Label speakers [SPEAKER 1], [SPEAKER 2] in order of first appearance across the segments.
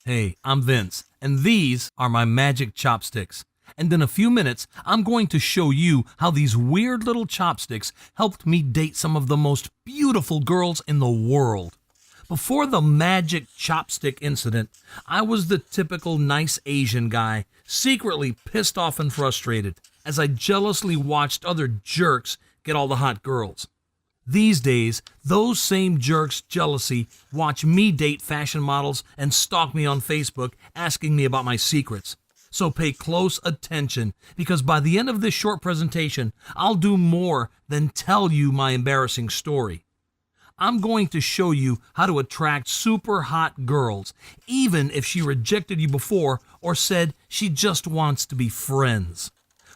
[SPEAKER 1] Hey, I'm Vince, and these are my magic chopsticks. And in a few minutes, I'm going to show you how these weird little chopsticks helped me date some of the most beautiful girls in the world. Before the magic chopstick incident, I was the typical nice Asian guy, secretly pissed off and frustrated, as I jealously watched other jerks get all the hot girls. These days, those same jerks' jealousy watch me date fashion models and stalk me on Facebook asking me about my secrets. So pay close attention, because by the end of this short presentation, I'll do more than tell you my embarrassing story. I'm going to show you how to attract super hot girls, even if she rejected you before or said she just wants to be friends.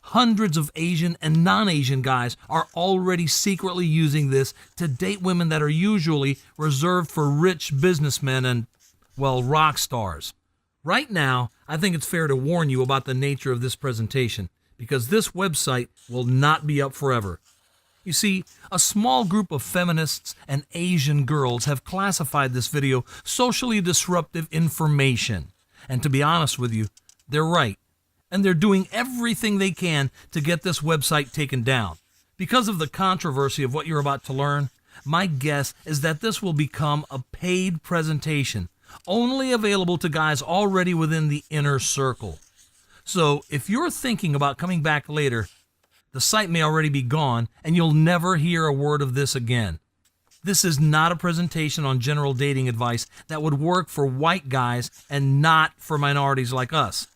[SPEAKER 1] Hundreds of Asian and non-Asian guys are already secretly using this to date women that are usually reserved for rich businessmen and, well, rock stars. Right now, I think it's fair to warn you about the nature of this presentation, because this website will not be up forever. You see, a small group of feminists and Asian girls have classified this video socially disruptive information. And to be honest with you, they're right. And they're doing everything they can to get this website taken down. Because of the controversy of what you're about to learn, my guess is that this will become a paid presentation, only available to guys already within the inner circle. So if you're thinking about coming back later, the site may already be gone and you'll never hear a word of this again. This is not a presentation on general dating advice that would work for white guys and not for minorities like us.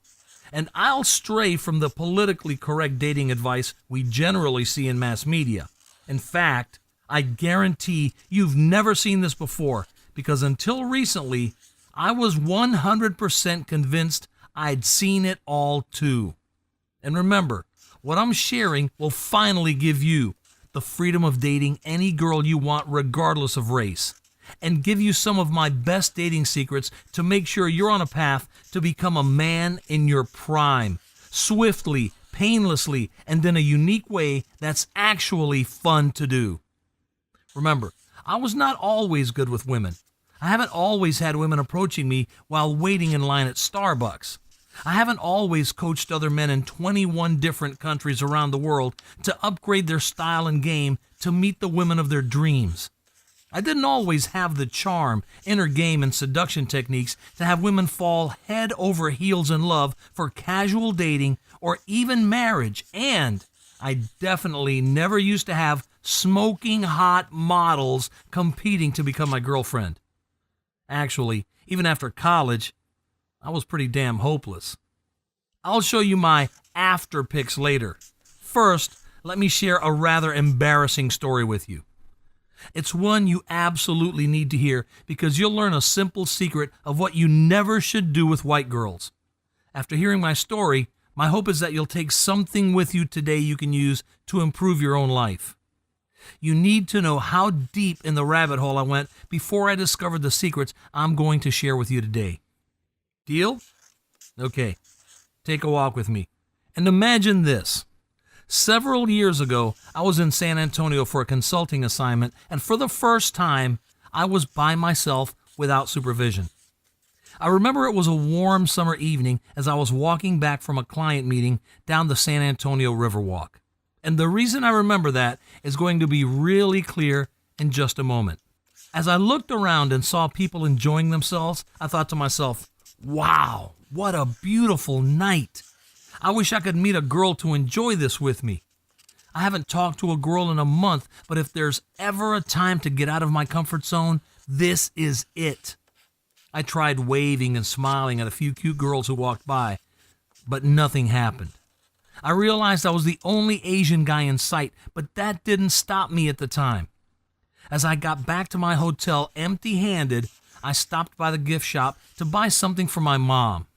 [SPEAKER 1] And I'll stray from the politically correct dating advice we generally see in mass media. In fact, I guarantee you've never seen this before, because until recently, I was 100% convinced I'd seen it all too. And remember, what I'm sharing will finally give you the freedom of dating any girl you want regardless of race, and give you some of my best dating secrets to make sure you're on a path to become a man in your prime, swiftly, painlessly, and in a unique way that's actually fun to do. Remember, I was not always good with women. I haven't always had women approaching me while waiting in line at Starbucks. I haven't always coached other men in 21 different countries around the world to upgrade their style and game to meet the women of their dreams. I didn't always have the charm, inner game, and seduction techniques to have women fall head over heels in love for casual dating or even marriage. And I definitely never used to have smoking hot models competing to become my girlfriend. Actually, even after college, I was pretty damn hopeless. I'll show you my after pics later. First, let me share a rather embarrassing story with you. It's one you absolutely need to hear, because you'll learn a simple secret of what you never should do with white girls. After hearing my story, my hope is that you'll take something with you today you can use to improve your own life. You need to know how deep in the rabbit hole I went before I discovered the secrets I'm going to share with you today. Deal? Okay, take a walk with me. And imagine this. Several years ago, I was in San Antonio for a consulting assignment, and for the first time, I was by myself without supervision. I remember it was a warm summer evening as I was walking back from a client meeting down the San Antonio Riverwalk. And the reason I remember that is going to be really clear in just a moment. As I looked around and saw people enjoying themselves, I thought to myself, wow, what a beautiful night. I wish I could meet a girl to enjoy this with me. I haven't talked to a girl in a month, but if there's ever a time to get out of my comfort zone, this is it. I tried waving and smiling at a few cute girls who walked by, but nothing happened. I realized I was the only Asian guy in sight, but that didn't stop me at the time. As I got back to my hotel empty-handed, I stopped by the gift shop to buy something for my mom.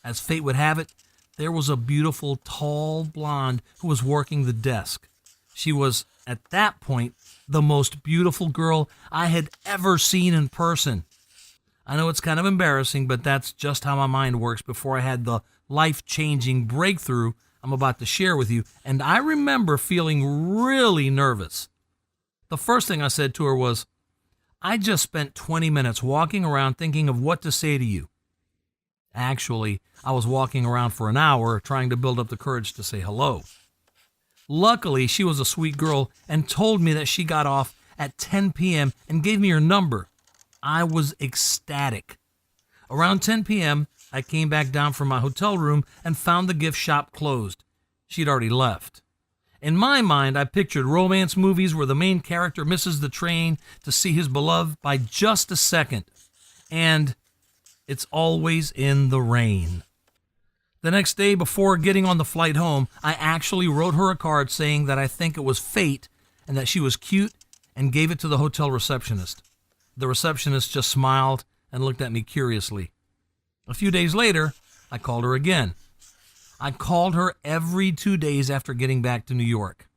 [SPEAKER 1] As fate would have it, there was a beautiful, tall blonde who was working the desk. She was, at that point, the most beautiful girl I had ever seen in person. I know it's kind of embarrassing, but that's just how my mind works before I had the life-changing breakthrough I'm about to share with you, and I remember feeling really nervous. The first thing I said to her was, I just spent 20 minutes walking around thinking of what to say to you. Actually, I was walking around for an hour trying to build up the courage to say hello. Luckily, she was a sweet girl and told me that she got off at 10 p.m. and gave me her number. I was ecstatic. Around 10 p.m., I came back down from my hotel room and found the gift shop closed. She'd already left. In my mind, I pictured romance movies where the main character misses the train to see his beloved by just a second. And it's always in the rain. The next day, before getting on the flight home, I actually wrote her a card saying that I think it was fate and that she was cute, and gave it to the hotel receptionist. The receptionist just smiled and looked at me curiously. A few days later, I called her again. I called her every 2 days after getting back to New York.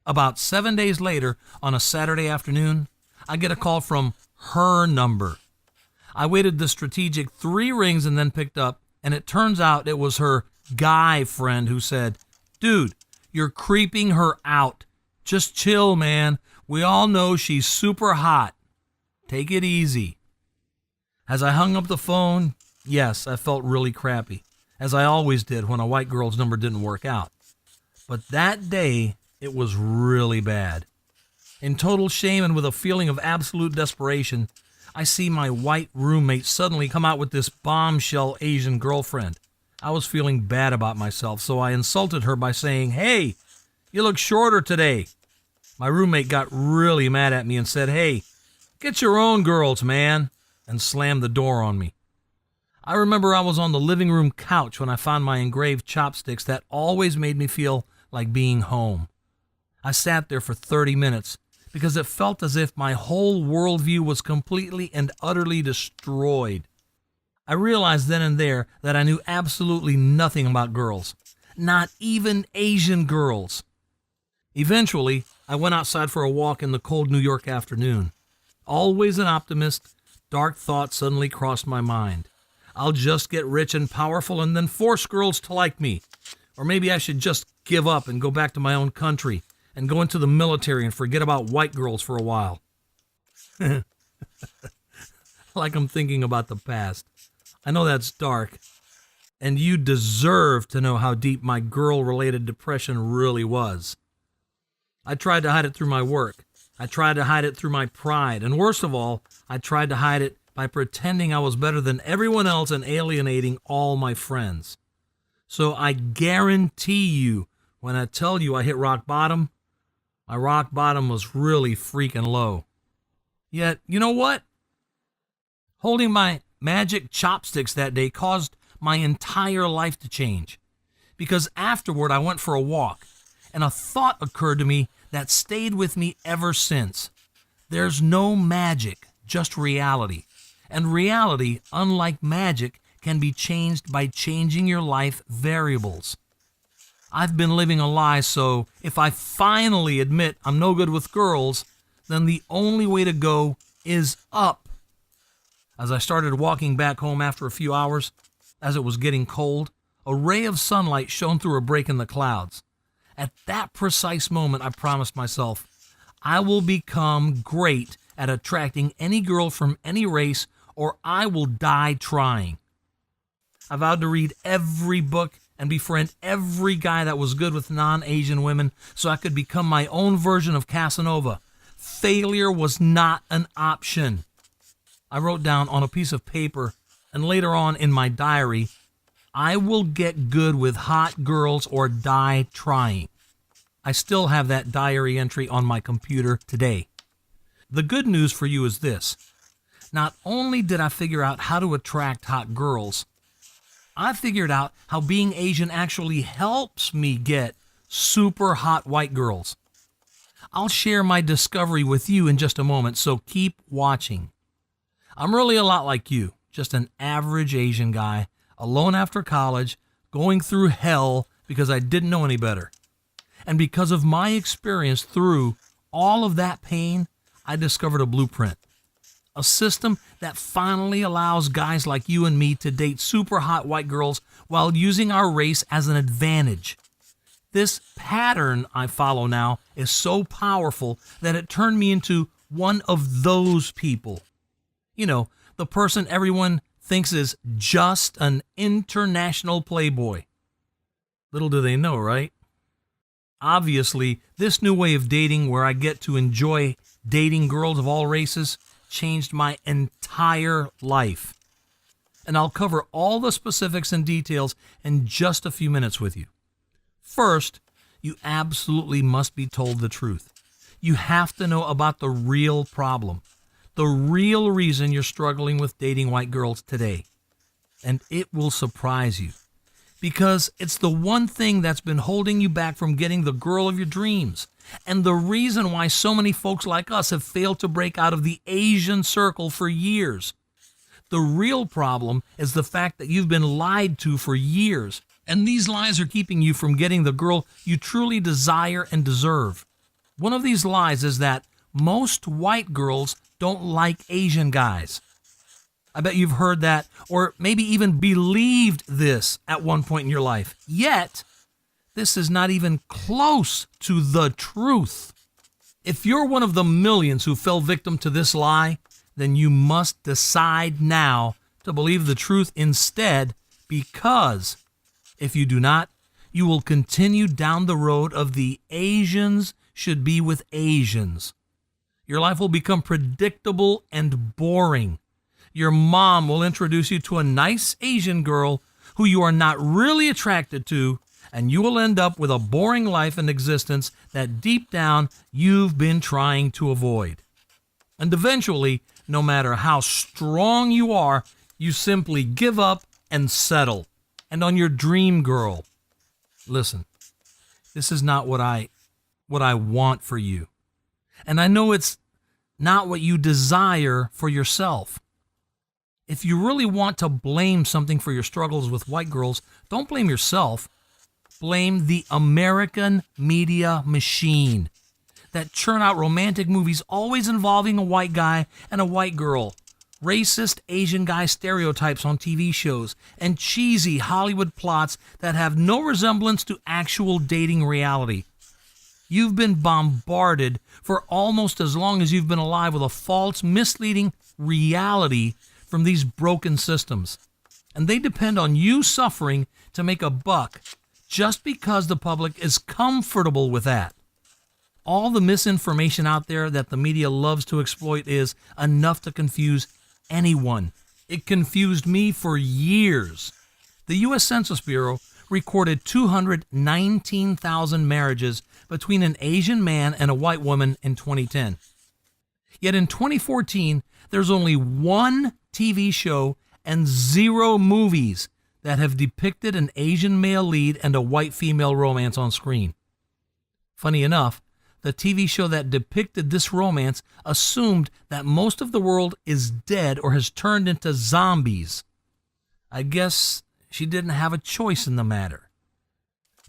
[SPEAKER 1] About 7 days later, on a Saturday afternoon, I get a call from her number. I waited the strategic 3 rings and then picked up, and it turns out it was her guy friend who said, "Dude, you're creeping her out. Just chill, man. We all know she's super hot. Take it easy." As I hung up the phone, yes, I felt really crappy, as I always did when a white girl's number didn't work out. But that day, it was really bad. In total shame and with a feeling of absolute desperation, I see my white roommate suddenly come out with this bombshell Asian girlfriend. I was feeling bad about myself, so I insulted her by saying, "Hey, you look shorter today." My roommate got really mad at me and said, "Hey, get your own girls, man," and slammed the door on me. I remember I was on the living room couch when I found my engraved chopsticks that always made me feel like being home. I sat there for 30 minutes because it felt as if my whole worldview was completely and utterly destroyed. I realized then and there that I knew absolutely nothing about girls, not even Asian girls. Eventually, I went outside for a walk in the cold New York afternoon. Always an optimist, dark thoughts suddenly crossed my mind. I'll just get rich and powerful and then force girls to like me. Or maybe I should just give up and go back to my own country and go into the military and forget about white girls for a while. Like I'm thinking about the past. I know that's dark, and you deserve to know how deep my girl-related depression really was. I tried to hide it through my work. I tried to hide it through my pride. And worst of all, I tried to hide it by pretending I was better than everyone else and alienating all my friends. So I guarantee you, when I tell you I hit rock bottom, my rock bottom was really freaking low. Yet, you know what? Holding my magic chopsticks that day caused my entire life to change. Because afterward, I went for a walk, and a thought occurred to me that stayed with me ever since. There's no magic, just reality. And reality, unlike magic, can be changed by changing your life variables. I've been living a lie, so if I finally admit I'm no good with girls, then the only way to go is up. As I started walking back home after a few hours, as it was getting cold, a ray of sunlight shone through a break in the clouds. At that precise moment, I promised myself, I will become great at attracting any girl from any race, or I will die trying. I vowed to read every book and befriend every guy that was good with non-Asian women so I could become my own version of Casanova. Failure was not an option. I wrote down on a piece of paper and later on in my diary, I will get good with hot girls or die trying. I still have that diary entry on my computer today. The good news for you is this. Not only did I figure out how to attract hot girls, I figured out how being Asian actually helps me get super hot white girls. I'll share my discovery with you in just a moment, so keep watching. I'm really a lot like you, just an average Asian guy, alone after college, going through hell because I didn't know any better. And because of my experience through all of that pain, I discovered a blueprint. A system that finally allows guys like you and me to date super hot white girls while using our race as an advantage. This pattern I follow now is so powerful that it turned me into one of those people. You know, the person everyone thinks is just an international playboy. Little do they know, right? Obviously, this new way of dating where I get to enjoy dating girls of all races changed my entire life. And I'll cover all the specifics and details in just a few minutes with you. First, you absolutely must be told the truth. You have to know about the real problem, the real reason you're struggling with dating white girls today. And it will surprise you, because it's the one thing that's been holding you back from getting the girl of your dreams, and the reason why so many folks like us have failed to break out of the Asian circle for years. The real problem is the fact that you've been lied to for years, and these lies are keeping you from getting the girl you truly desire and deserve. One of these lies is that most white girls don't like Asian guys. I bet you've heard that, or maybe even believed this at one point in your life. Yet, this is not even close to the truth. If you're one of the millions who fell victim to this lie, then you must decide now to believe the truth instead, because if you do not, you will continue down the road of the Asians should be with Asians. Your life will become predictable and boring. Your mom will introduce you to a nice Asian girl who you are not really attracted to, and you will end up with a boring life and existence that deep down you've been trying to avoid. And eventually, no matter how strong you are, you simply give up and settle. And on your dream girl. Listen, this is not what I want for you. And I know it's not what you desire for yourself. If you really want to blame something for your struggles with white girls, don't blame yourself. Blame the American media machine that churn out romantic movies always involving a white guy and a white girl, racist Asian guy stereotypes on TV shows, and cheesy Hollywood plots that have no resemblance to actual dating reality. You've been bombarded for almost as long as you've been alive with a false, misleading reality from these broken systems. And they depend on you suffering to make a buck just because the public is comfortable with that. All the misinformation out there that the media loves to exploit is enough to confuse anyone. It confused me for years. The U.S. Census Bureau recorded 219,000 marriages between an Asian man and a white woman in 2010. Yet in 2014, there's only one TV show and 0 movies that have depicted an Asian male lead and a white female romance on screen. Funny enough, the TV show that depicted this romance assumed that most of the world is dead or has turned into zombies. I guess she didn't have a choice in the matter.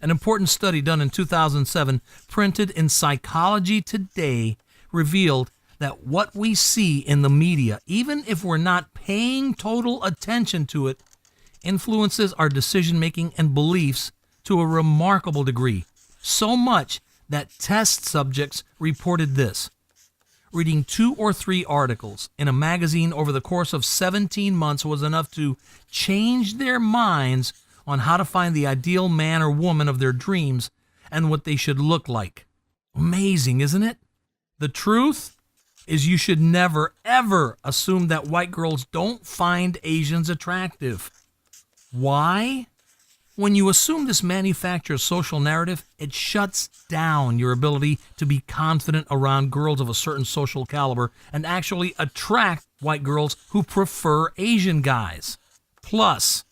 [SPEAKER 1] An important study done in 2007, printed in Psychology Today, revealed that what we see in the media, even if we're not paying total attention to it, influences our decision-making and beliefs to a remarkable degree. So much that test subjects reported this: reading 2 or 3 articles in a magazine over the course of 17 months was enough to change their minds on how to find the ideal man or woman of their dreams and what they should look like. Amazing, isn't it? The truth is you should never, ever assume that white girls don't find Asians attractive. Why? When you assume this manufactured social narrative, it shuts down your ability to be confident around girls of a certain social caliber and actually attract white girls who prefer Asian guys. Plus,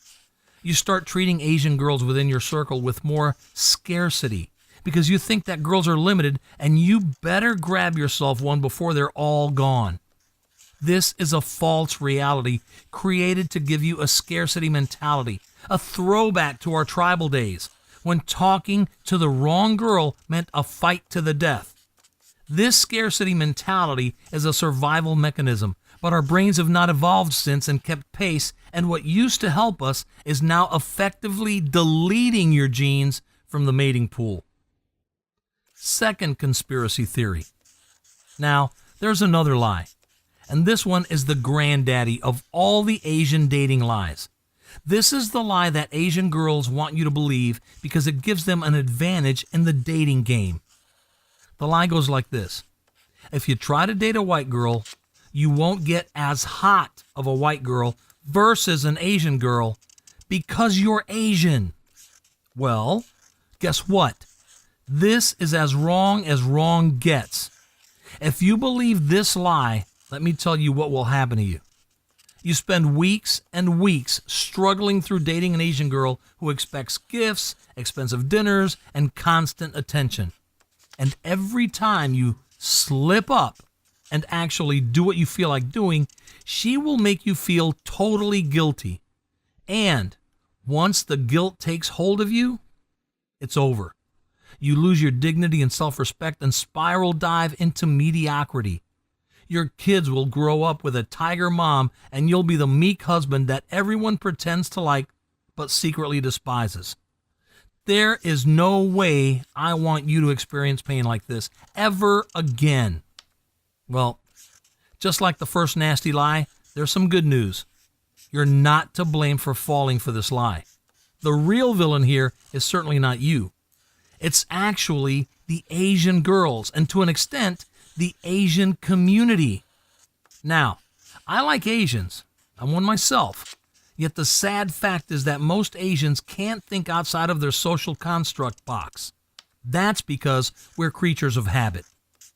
[SPEAKER 1] you start treating Asian girls within your circle with more scarcity because you think that girls are limited and you better grab yourself one before they're all gone. This is a false reality created to give you a scarcity mentality, a throwback to our tribal days when talking to the wrong girl meant a fight to the death. This scarcity mentality is a survival mechanism, but our brains have not evolved since and kept pace, and what used to help us is now effectively deleting your genes from the mating pool. Second conspiracy theory. Now, there's another lie. And this one is the granddaddy of all the Asian dating lies. This is the lie that Asian girls want you to believe because it gives them an advantage in the dating game. The lie goes like this. If you try to date a white girl, you won't get as hot of a white girl versus an Asian girl because you're Asian. Well, guess what? This is as wrong gets. If you believe this lie, let me tell you what will happen to you. You spend weeks and weeks struggling through dating an Asian girl who expects gifts, expensive dinners, and constant attention. And every time you slip up and actually do what you feel like doing, she will make you feel totally guilty. And once the guilt takes hold of you, it's over. You lose your dignity and self-respect and spiral dive into mediocrity. Your kids will grow up with a tiger mom, and you'll be the meek husband that everyone pretends to like but secretly despises. There is no way I want you to experience pain like this ever again. Well, just like the first nasty lie, there's some good news. You're not to blame for falling for this lie. The real villain here is certainly not you. It's actually the Asian girls, and to an extent, the Asian community. Now, I like Asians. I'm one myself. Yet the sad fact is that most Asians can't think outside of their social construct box. That's because we're creatures of habit.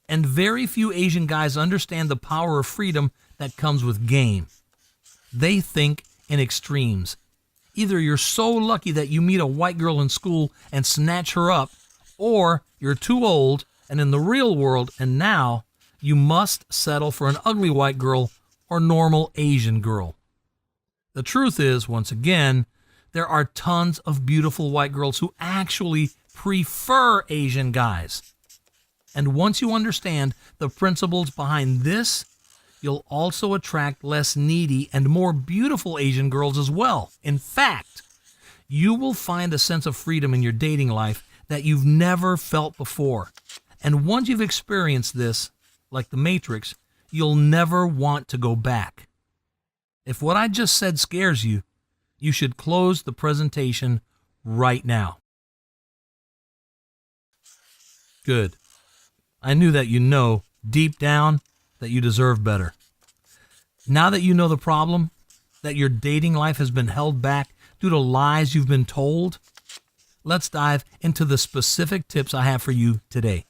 [SPEAKER 1] And very few Asian guys understand the power of freedom that comes with game. They think in extremes. Either you're so lucky that you meet a white girl in school and snatch her up, or you're too old and in the real world, and now you must settle for an ugly white girl or normal Asian girl. The truth is, once again, there are tons of beautiful white girls who actually prefer Asian guys. And once you understand the principles behind this, you'll also attract less needy and more beautiful Asian girls as well. In fact, you will find a sense of freedom in your dating life that you've never felt before. And once you've experienced this, like the Matrix, you'll never want to go back. If what I just said scares you, you should close the presentation right now. Good. I knew that you know, deep down, that you deserve better. Now that you know the problem, that your dating life has been held back due to lies you've been told, let's dive into the specific tips I have for you today.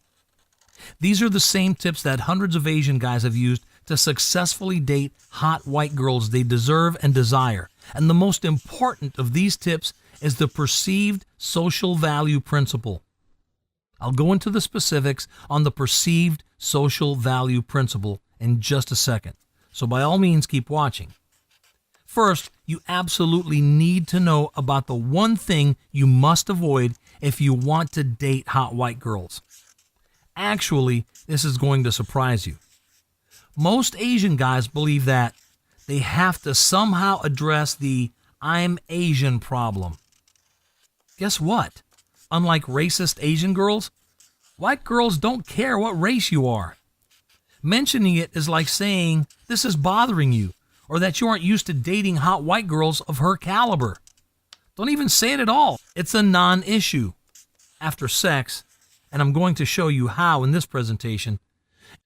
[SPEAKER 1] These are the same tips that hundreds of Asian guys have used to successfully date hot white girls they deserve and desire. And the most important of these tips is the perceived social value principle. I'll go into the specifics on the perceived social value principle in just a second. So by all means, keep watching. First, you absolutely need to know about the one thing you must avoid if you want to date hot white girls. Actually, this is going to surprise you. Most Asian guys believe that they have to somehow address the "I'm Asian" problem. Guess what? Unlike racist Asian girls, white girls don't care what race you are. Mentioning it is like saying this is bothering you, or that you aren't used to dating hot white girls of her caliber. Don't even say it at all. It's a non-issue. After sex, and I'm going to show you how in this presentation,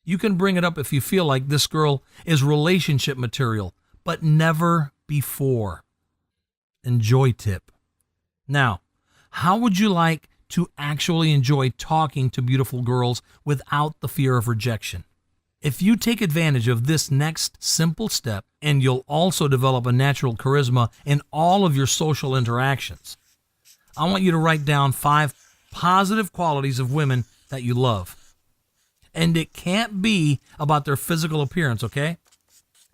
[SPEAKER 1] you can bring it up if you feel like this girl is relationship material, but never before. Enjoy tip. Now, how would you like to actually enjoy talking to beautiful girls without the fear of rejection? If you take advantage of this next simple step, and you'll also develop a natural charisma in all of your social interactions, I want you to write down 5 positive qualities of women that you love. And it can't be about their physical appearance, okay?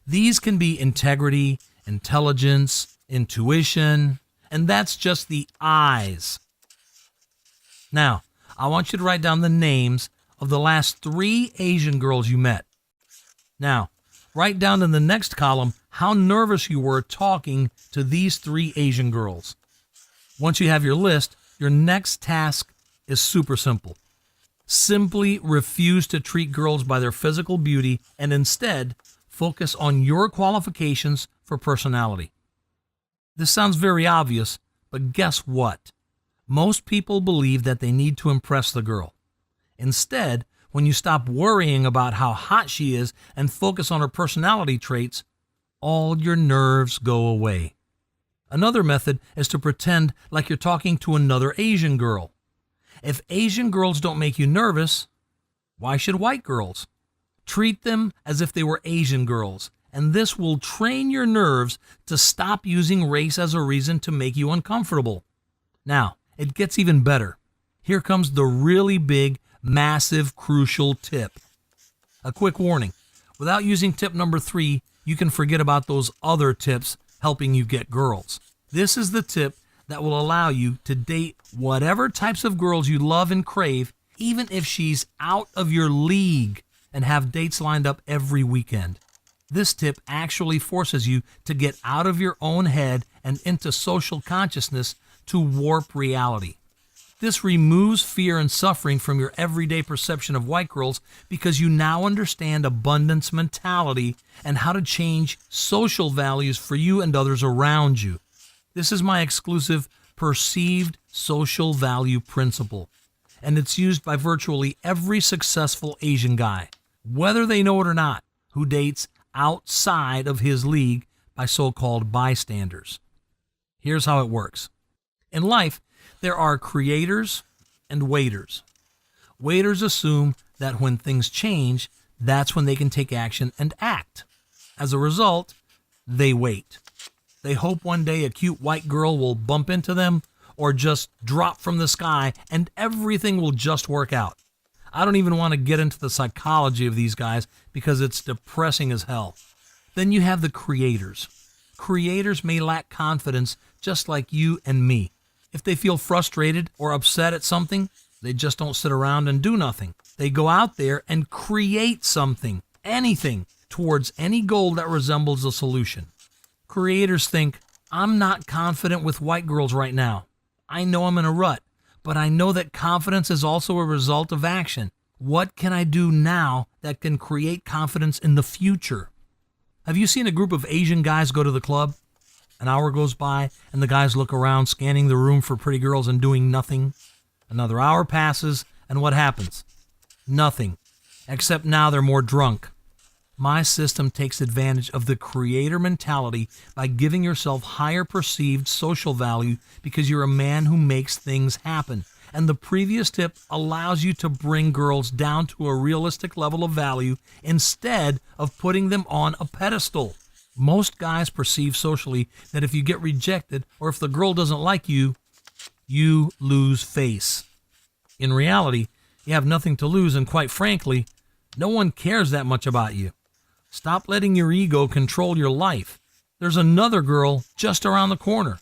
[SPEAKER 1] These can be integrity, intelligence, intuition, and that's just the eyes. Now, I want you to write down the names of the last 3 Asian girls you met. Now, write down in the next column how nervous you were talking to these 3 Asian girls. Once you have your list, your next task is super simple. Simply refuse to treat girls by their physical beauty and instead Focus on your qualifications for personality. This sounds very obvious, but guess what? Most people believe that they need to impress the girl. Instead, when you stop worrying about how hot she is and focus on her personality traits, all your nerves go away. Another method is to pretend like you're talking to another Asian girl. If Asian girls don't make you nervous, why should white girls? Treat them as if they were Asian girls, and this will train your nerves to stop using race as a reason to make you uncomfortable. Now, it gets even better. Here comes the really big, massive, crucial tip. A quick warning. Without using tip number 3, you can forget about those other tips helping you get girls. This is the tip that will allow you to date whatever types of girls you love and crave, even if she's out of your league, and have dates lined up every weekend. This tip actually forces you to get out of your own head and into social consciousness to warp reality. This removes fear and suffering from your everyday perception of white girls because you now understand abundance mentality and how to change social values for you and others around you. This is my exclusive perceived social value principle, and it's used by virtually every successful Asian guy, whether they know it or not, who dates outside of his league by so-called bystanders. Here's how it works. In life, there are creators and waiters. Waiters assume that when things change, that's when they can take action and act. As a result, they wait. They hope one day a cute white girl will bump into them or just drop from the sky and everything will just work out. I don't even want to get into the psychology of these guys because it's depressing as hell. Then you have the creators. Creators may lack confidence just like you and me. If they feel frustrated or upset at something, they just don't sit around and do nothing. They go out there and create something, anything, towards any goal that resembles a solution. Creators think, I'm not confident with white girls right now. I know I'm in a rut, but I know that confidence is also a result of action. What can I do now that can create confidence in the future? Have you seen a group of Asian guys go to the club? An hour goes by, and the guys look around, scanning the room for pretty girls and doing nothing. Another hour passes, and what happens? Nothing. Except now they're more drunk. My system takes advantage of the creator mentality by giving yourself higher perceived social value because you're a man who makes things happen. And the previous tip allows you to bring girls down to a realistic level of value instead of putting them on a pedestal. Most guys perceive socially that if you get rejected or if the girl doesn't like you, you lose face. In reality, you have nothing to lose, and quite frankly, no one cares that much about you. Stop letting your ego control your life. There's another girl just around the corner.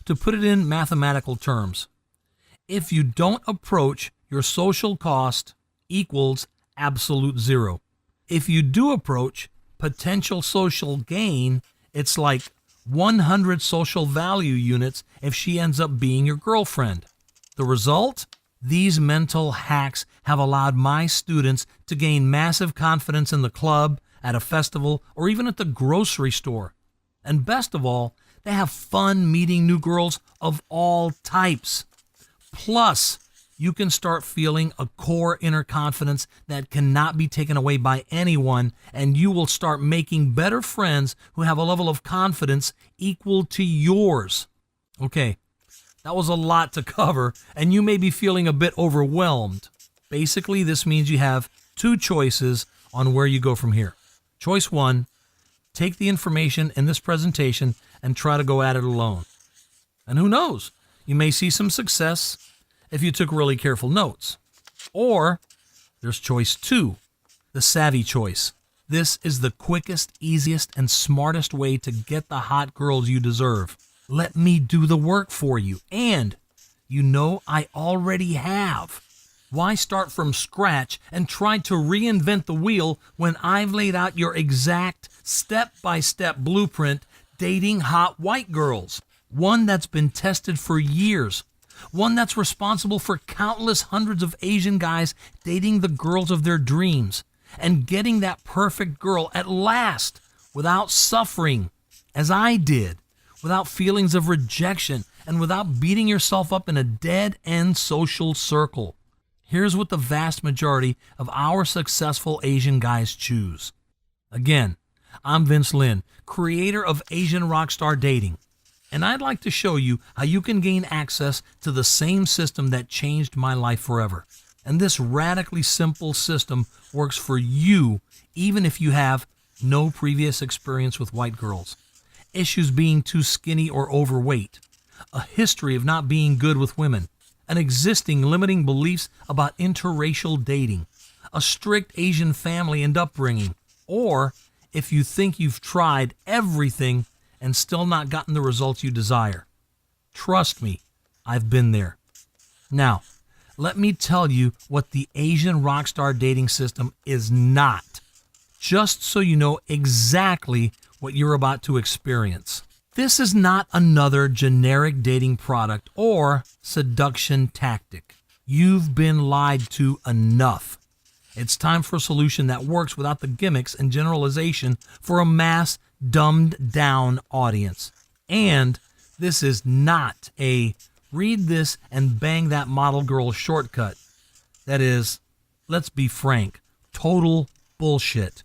[SPEAKER 1] To put it in mathematical terms, if you don't approach, your social cost equals absolute zero. If you do approach, potential social gain, it's like 100 social value units if she ends up being your girlfriend. The result? These mental hacks have allowed my students to gain massive confidence in the club, at a festival, or even at the grocery store. And best of all, they have fun meeting new girls of all types. Plus, you can start feeling a core inner confidence that cannot be taken away by anyone, and you will start making better friends who have a level of confidence equal to yours. Okay, that was a lot to cover, and you may be feeling a bit overwhelmed. Basically, this means you have two choices on where you go from here. Choice 1, take the information in this presentation and try to go at it alone. And who knows, you may see some success if you took really careful notes. Or there's choice 2, the savvy choice. This is the quickest, easiest, and smartest way to get the hot girls you deserve. Let me do the work for you. And you know I already have. Why start from scratch and try to reinvent the wheel when I've laid out your exact step-by-step blueprint dating hot white girls? One that's been tested for years. One that's responsible for countless hundreds of Asian guys dating the girls of their dreams. and getting that perfect girl at last without suffering, as I did, without feelings of rejection, and without beating yourself up in a dead-end social circle. Here's what the vast majority of our successful Asian guys choose. Again, I'm Vince Lin, creator of Asian Rockstar Dating, and I'd like to show you how you can gain access to the same system that changed my life forever. And this radically simple system works for you even if you have no previous experience with white girls, issues being too skinny or overweight, a history of not being good with women, an existing limiting beliefs about interracial dating, a strict Asian family and upbringing, or if you think you've tried everything and still not gotten the results you desire. Trust me, I've been there. Now, let me tell you what the Asian Rockstar Dating system is not, just so you know exactly what you're about to experience. This is not another generic dating product or seduction tactic. You've been lied to enough. It's time for a solution that works without the gimmicks and generalization for a mass, dumbed-down audience. And this is not a read this and bang that model girl shortcut. That is, let's be frank, total bullshit.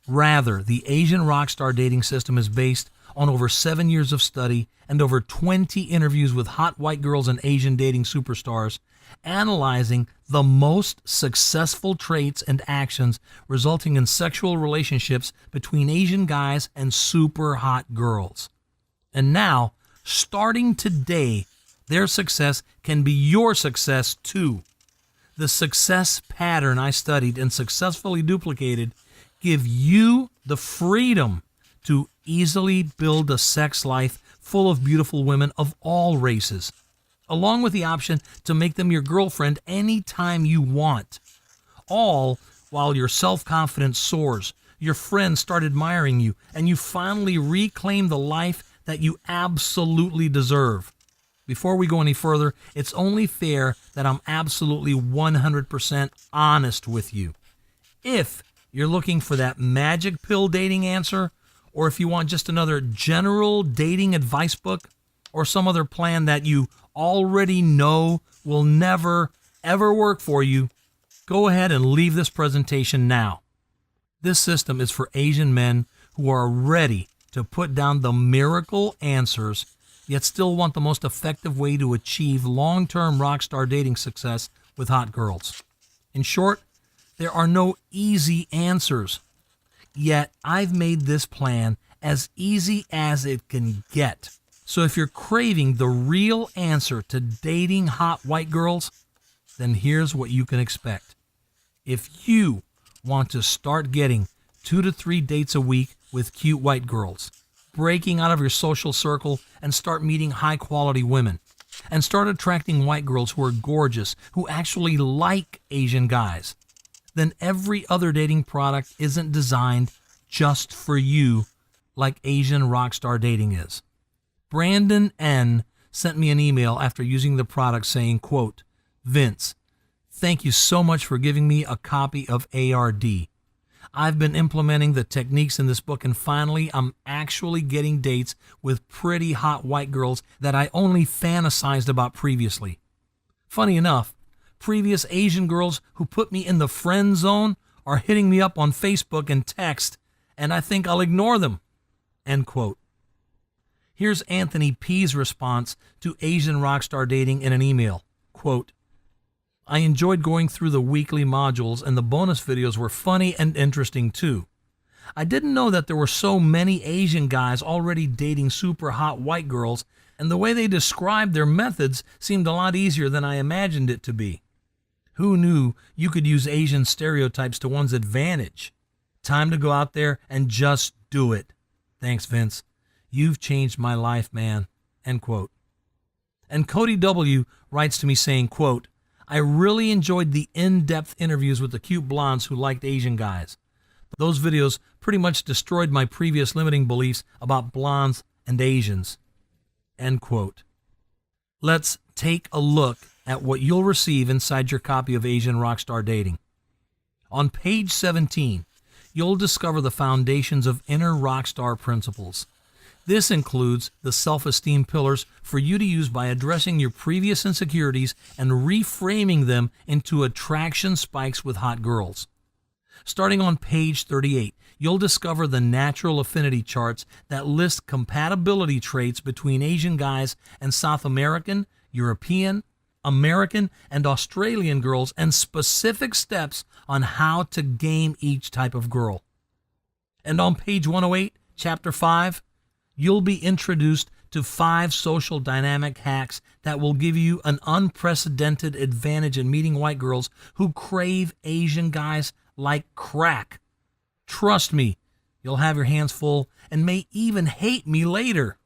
[SPEAKER 1] Rather, the Asian Rockstar Dating system is based on over 7 years of study and over 20 interviews with hot white girls and Asian dating superstars, analyzing the most successful traits and actions resulting in sexual relationships between Asian guys and super hot girls. And now, starting today, their success can be your success too. The success pattern I studied and successfully duplicated give you the freedom to easily build a sex life full of beautiful women of all races, along with the option to make them your girlfriend anytime you want. All while your self-confidence soars, your friends start admiring you, and you finally reclaim the life that you absolutely deserve. Before we go any further, it's only fair that I'm absolutely 100% honest with you. If you're looking for that magic pill dating answer, or if you want just another general dating advice book, or some other plan that you already know will never, ever work for you, go ahead and leave this presentation now. This system is for Asian men who are ready to put down the miracle answers, yet still want the most effective way to achieve long-term rockstar dating success with hot girls. In short, there are no easy answers, yet I've made this plan as easy as it can get. So if you're craving the real answer to dating hot white girls, then here's what you can expect. If you want to start getting 2 to 3 dates a week with cute white girls, breaking out of your social circle and start meeting high-quality women, and start attracting white girls who are gorgeous, who actually like Asian guys, then every other dating product isn't designed just for you like Asian Rockstar Dating is. Brandon N. sent me an email after using the product saying, quote, "Vince, thank you so much for giving me a copy of ARD. I've been implementing the techniques in this book, and finally I'm actually getting dates with pretty hot white girls that I only fantasized about previously. Funny enough, previous Asian girls who put me in the friend zone are hitting me up on Facebook and text, and I think I'll ignore them." End quote. Here's Anthony P's response to Asian Rockstar Dating in an email. Quote, "I enjoyed going through the weekly modules, and the bonus videos were funny and interesting too. I didn't know that there were so many Asian guys already dating super hot white girls, and the way they described their methods seemed a lot easier than I imagined it to be. Who knew you could use Asian stereotypes to one's advantage? Time to go out there and just do it. Thanks, Vince. You've changed my life, man." End quote. And Cody W. writes to me saying, quote, "I really enjoyed the in-depth interviews with the cute blondes who liked Asian guys. Those videos pretty much destroyed my previous limiting beliefs about blondes and Asians." End quote. Let's take a look at what you'll receive inside your copy of Asian Rockstar Dating. On page 17, you'll discover the foundations of inner rock star principles. This includes the self-esteem pillars for you to use by addressing your previous insecurities and reframing them into attraction spikes with hot girls. Starting on page 38, you'll discover the natural affinity charts that list compatibility traits between Asian guys and South American, European, American, and Australian girls, and specific steps on how to game each type of girl. And on page 108, chapter 5, you'll be introduced to 5 social dynamic hacks that will give you an unprecedented advantage in meeting white girls who crave Asian guys like crack. Trust me, you'll have your hands full and may even hate me later.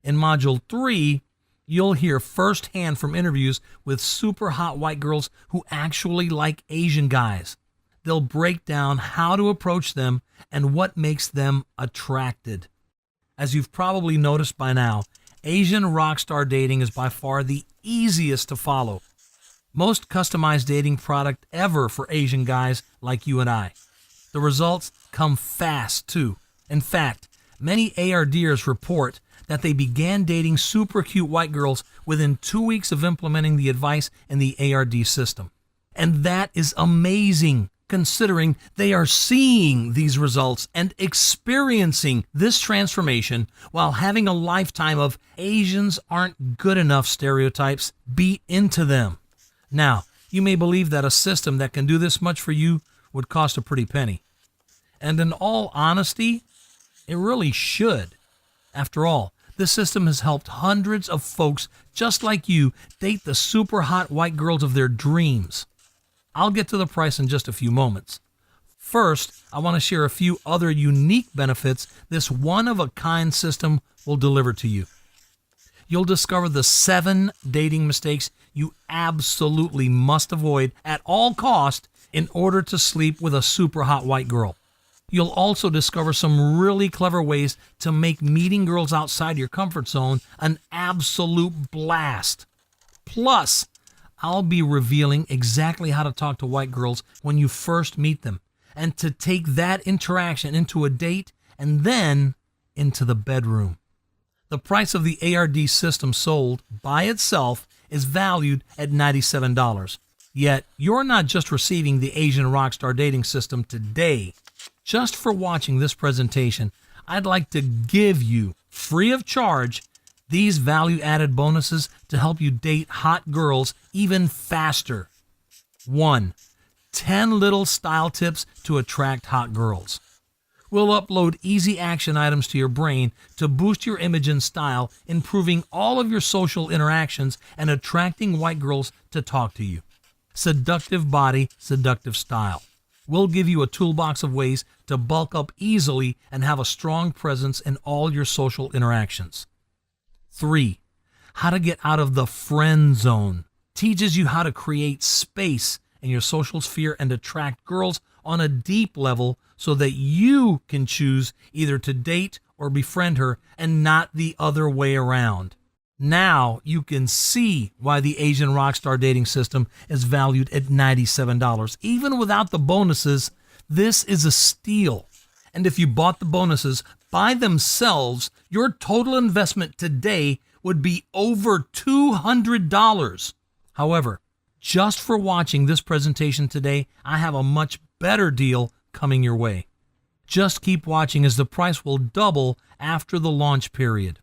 [SPEAKER 1] In Module 3, you'll hear firsthand from interviews with super hot white girls who actually like Asian guys. They'll break down how to approach them and what makes them attracted. As you've probably noticed by now, Asian rock star dating is by far the easiest to follow. Most customized dating product ever for Asian guys like you and I. The results come fast too. In fact, many ARDers report that they began dating super cute white girls within 2 weeks of implementing the advice in the ARD system. And that is amazing, considering they are seeing these results and experiencing this transformation while having a lifetime of Asians aren't good enough stereotypes beat into them. Now, you may believe that a system that can do this much for you would cost a pretty penny. And in all honesty, it really should. After all, this system has helped hundreds of folks just like you date the super hot white girls of their dreams. I'll get to the price in just a few moments. First, I want to share a few other unique benefits this one-of-a-kind system will deliver to you. You'll discover the 7 dating mistakes you absolutely must avoid at all costs in order to sleep with a super hot white girl. You'll also discover some really clever ways to make meeting girls outside your comfort zone an absolute blast. Plus, I'll be revealing exactly how to talk to white girls when you first meet them, and to take that interaction into a date and then into the bedroom. The price of the ARD system sold by itself is valued at $97. Yet, you're not just receiving the Asian Rockstar Dating System today. Just for watching this presentation, I'd like to give you, free of charge, these value-added bonuses to help you date hot girls even faster. 1. 10 little style tips to attract hot girls. We'll upload easy action items to your brain to boost your image and style, improving all of your social interactions and attracting white girls to talk to you. Seductive body, seductive style. We'll give you a toolbox of ways to bulk up easily and have a strong presence in all your social interactions. 3. How to get out of the friend zone. Teaches you how to create space in your social sphere and attract girls on a deep level so that you can choose either to date or befriend her and not the other way around. Now you can see why the Asian Rockstar Dating System is valued at $97. Even without the bonuses, this is a steal. And if you bought the bonuses by themselves, your total investment today would be over $200. However, just for watching this presentation today, I have a much better deal coming your way. Just keep watching as the price will double after the launch period.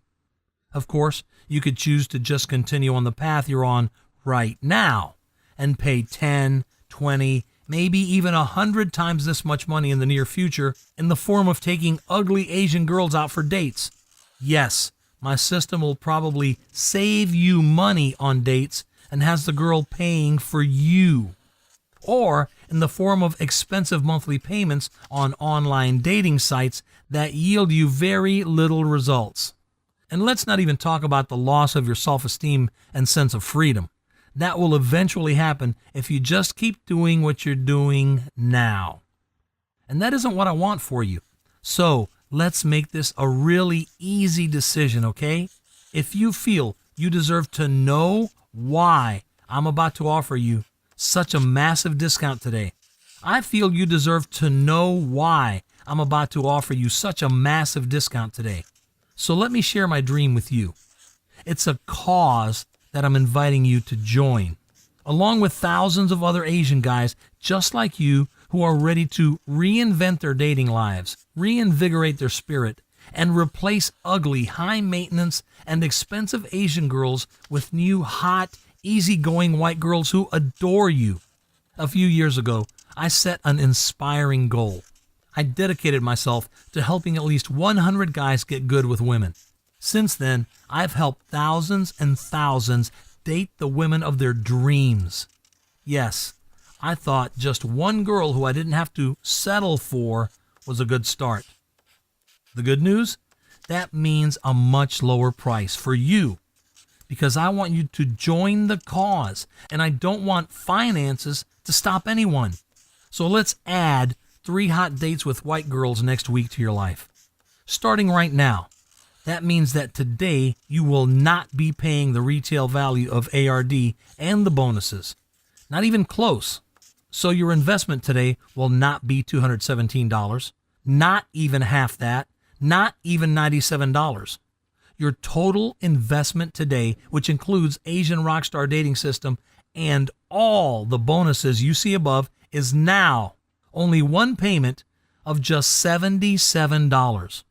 [SPEAKER 1] Of course, you could choose to just continue on the path you're on right now and pay 10, 20, maybe even 100 times this much money in the near future in the form of taking ugly Asian girls out for dates. Yes, my system will probably save you money on dates and has the girl paying for you. Or in the form of expensive monthly payments on online dating sites that yield you very little results. And let's not even talk about the loss of your self-esteem and sense of freedom. That will eventually happen if you just keep doing what you're doing now. And that isn't what I want for you. So let's make this a really easy decision, okay? If you feel you deserve to know why I'm about to offer you such a massive discount today, I feel you deserve to know why I'm about to offer you such a massive discount today. So let me share my dream with you. It's a cause that I'm inviting you to join, along with thousands of other Asian guys just like you who are ready to reinvent their dating lives, reinvigorate their spirit, and replace ugly, high-maintenance, and expensive Asian girls with new, hot, easygoing white girls who adore you. A few years ago, I set an inspiring goal. I dedicated myself to helping at least 100 guys get good with women. Since then, I've helped thousands and thousands date the women of their dreams. Yes, I thought just one girl who I didn't have to settle for was a good start. The good news? That means a much lower price for you, because I want you to join the cause, and I don't want finances to stop anyone. So let's add 3 hot dates with white girls next week to your life. Starting right now, that means that today you will not be paying the retail value of ARD and the bonuses. Not even close. So your investment today will not be $217, not even half that, not even $97. Your total investment today, which includes Asian Rockstar Dating System and all the bonuses you see above, is now only one payment of just $77.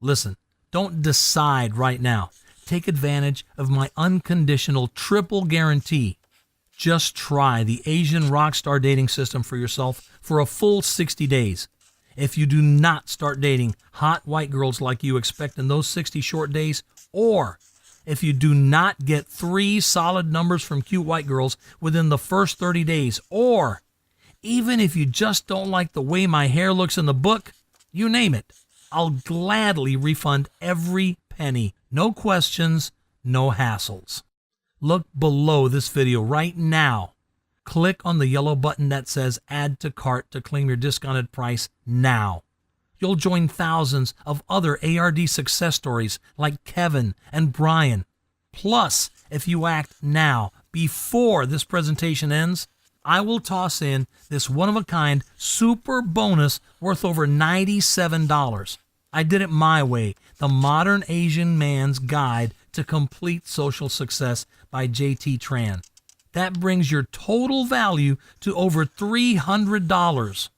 [SPEAKER 1] Listen, don't decide right now. Take advantage of my unconditional triple guarantee. Just try the Asian Rockstar Dating System for yourself for a full 60 days. If you do not start dating hot white girls like you expect in those 60 short days, or if you do not get 3 solid numbers from cute white girls within the first 30 days, or even if you just don't like the way my hair looks in the book, you name it, I'll gladly refund every penny. No questions, no hassles. Look below this video right now. Click on the yellow button that says Add to Cart to claim your discounted price now. You'll join thousands of other ARD success stories like Kevin and Brian. Plus, if you act now, before this presentation ends, I will toss in this one-of-a-kind super bonus worth over $97. I did it my way, the Modern Asian Man's Guide to Complete Social Success by J.T. Tran. That brings your total value to over $300.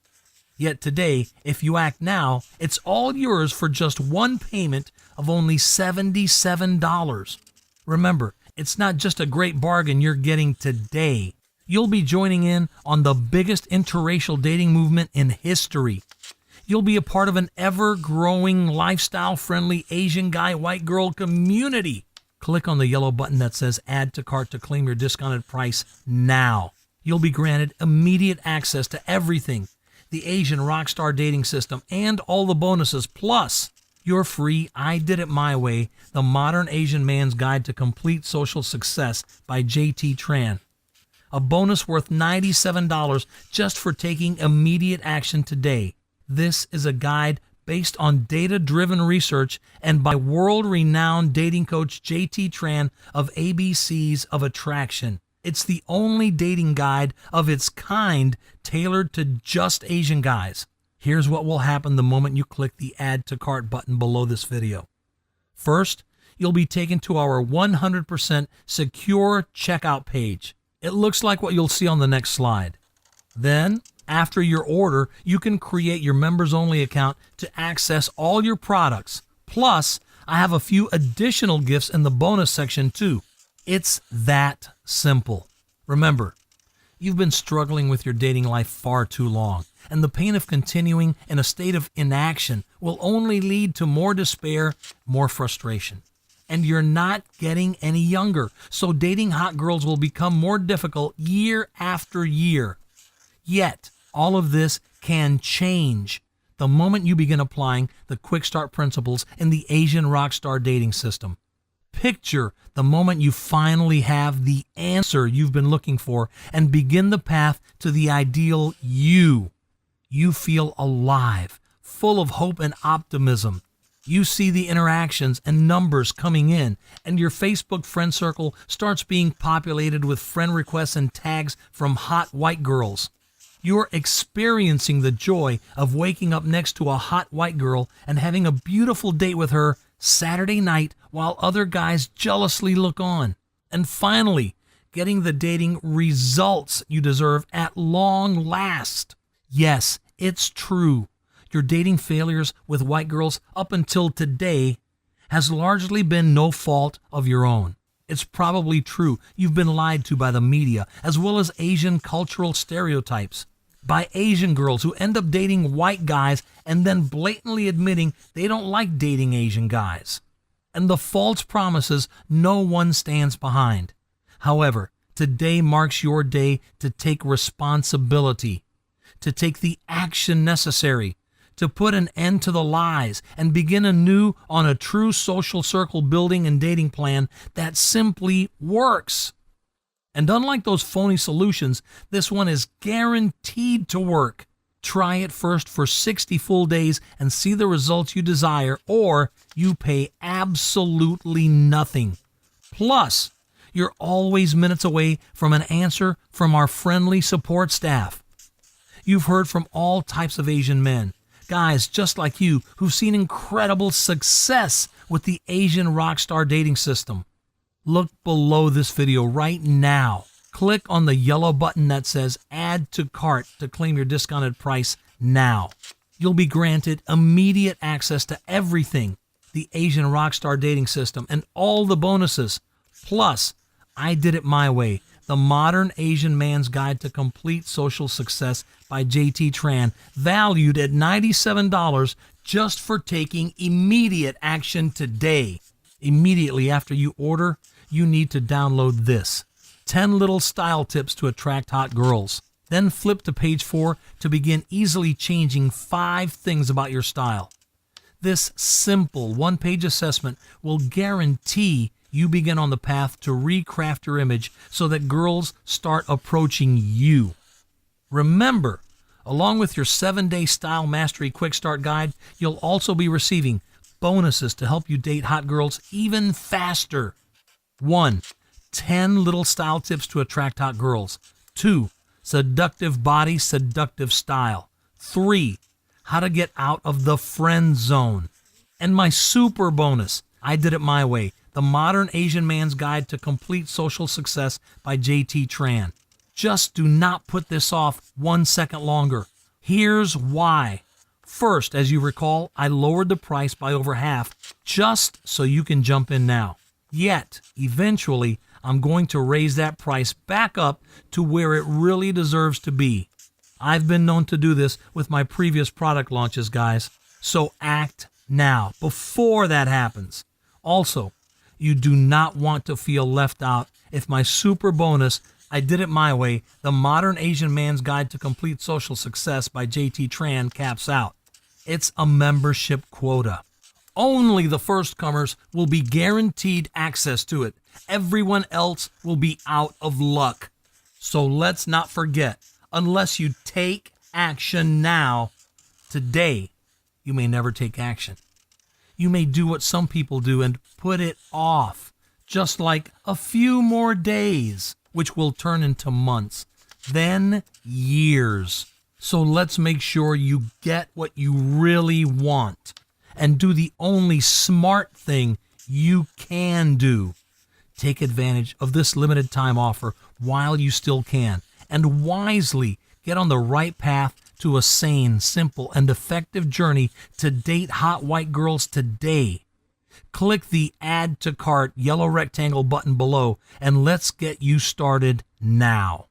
[SPEAKER 1] Yet today, if you act now, it's all yours for just one payment of only $77. Remember, it's not just a great bargain you're getting today. You'll be joining in on the biggest interracial dating movement in history. You'll be a part of an ever-growing, lifestyle-friendly Asian guy, white girl community. Click on the yellow button that says Add to Cart to claim your discounted price now. You'll be granted immediate access to everything, the Asian Rockstar Dating System, and all the bonuses, plus your free I Did It My Way, the Modern Asian Man's Guide to Complete Social Success by J.T. Tran. A bonus worth $97 just for taking immediate action today. This is a guide based on data-driven research and by world-renowned dating coach J.T. Tran of ABCs of Attraction. It's the only dating guide of its kind tailored to just Asian guys. Here's what will happen the moment you click the Add to Cart button below this video. First, you'll be taken to our 100% secure checkout page. It looks like what you'll see on the next slide. Then, after your order, you can create your members-only account to access all your products. Plus, I have a few additional gifts in the bonus section too. It's that simple. Remember, you've been struggling with your dating life far too long, and the pain of continuing in a state of inaction will only lead to more despair, more frustration. And you're not getting any younger, so dating hot girls will become more difficult year after year. Yet, all of this can change the moment you begin applying the Quick Start principles in the Asian Rockstar Dating System. Picture the moment you finally have the answer you've been looking for and begin the path to the ideal you. You feel alive, full of hope and optimism. You see the interactions and numbers coming in, and your Facebook friend circle starts being populated with friend requests and tags from hot white girls. You're experiencing the joy of waking up next to a hot white girl and having a beautiful date with her Saturday night while other guys jealously look on. And finally, getting the dating results you deserve at long last. Yes, it's true. Your dating failures with white girls up until today has largely been no fault of your own. It's probably true you've been lied to by the media, as well as Asian cultural stereotypes, by Asian girls who end up dating white guys and then blatantly admitting they don't like dating Asian guys, and the false promises no one stands behind. However, today marks your day to take responsibility, to take the action necessary, to put an end to the lies and begin anew on a true social circle building and dating plan that simply works. And unlike those phony solutions, this one is guaranteed to work. Try it first for 60 full days and see the results you desire, or you pay absolutely nothing. Plus, you're always minutes away from an answer from our friendly support staff. You've heard from all types of Asian men, guys just like you who've seen incredible success with the Asian Rockstar dating system. Look below this video right now. Click on the yellow button that says Add to Cart to claim your discounted price now. You'll be granted immediate access to everything, the Asian Rockstar dating system, and all the bonuses. Plus, I Did It My Way, the modern Asian man's guide to complete social success by JT Tran, valued at $97 just for taking immediate action today. Immediately after you order, you need to download this: 10 little style tips to attract hot girls. Then flip to page 4 to begin easily changing 5 things about your style. This simple one-page assessment will guarantee you begin on the path to recraft your image so that girls start approaching you. Remember, along with your 7-day Style Mastery Quick Start Guide, you'll also be receiving bonuses to help you date hot girls even faster. 1. 10 little style tips to attract hot girls. 2. Seductive body, seductive style. 3. How to get out of the friend zone. And my super bonus, I Did It My Way, the modern Asian man's guide to complete social success by JT Tran. Just do not put this off 1 second longer. Here's why. First, as you recall, I lowered the price by over half just so you can jump in now. Yet, eventually, I'm going to raise that price back up to where it really deserves to be. I've been known to do this with my previous product launches, guys. So act now, before that happens. Also, you do not want to feel left out if my super bonus, I Did It My Way, the modern Asian man's guide to complete social success by JT Tran, caps out. It's a membership quota. Only the first comers will be guaranteed access to it. Everyone else will be out of luck. So let's not forget, unless you take action now, today, you may never take action. You may do what some people do and put it off, just like a few more days, which will turn into months, then years. So let's make sure you get what you really want and do the only smart thing you can do. Take advantage of this limited time offer while you still can, and wisely get on the right path to a sane, simple, and effective journey to date hot white girls today. Click the Add to Cart yellow rectangle button below, and let's get you started now.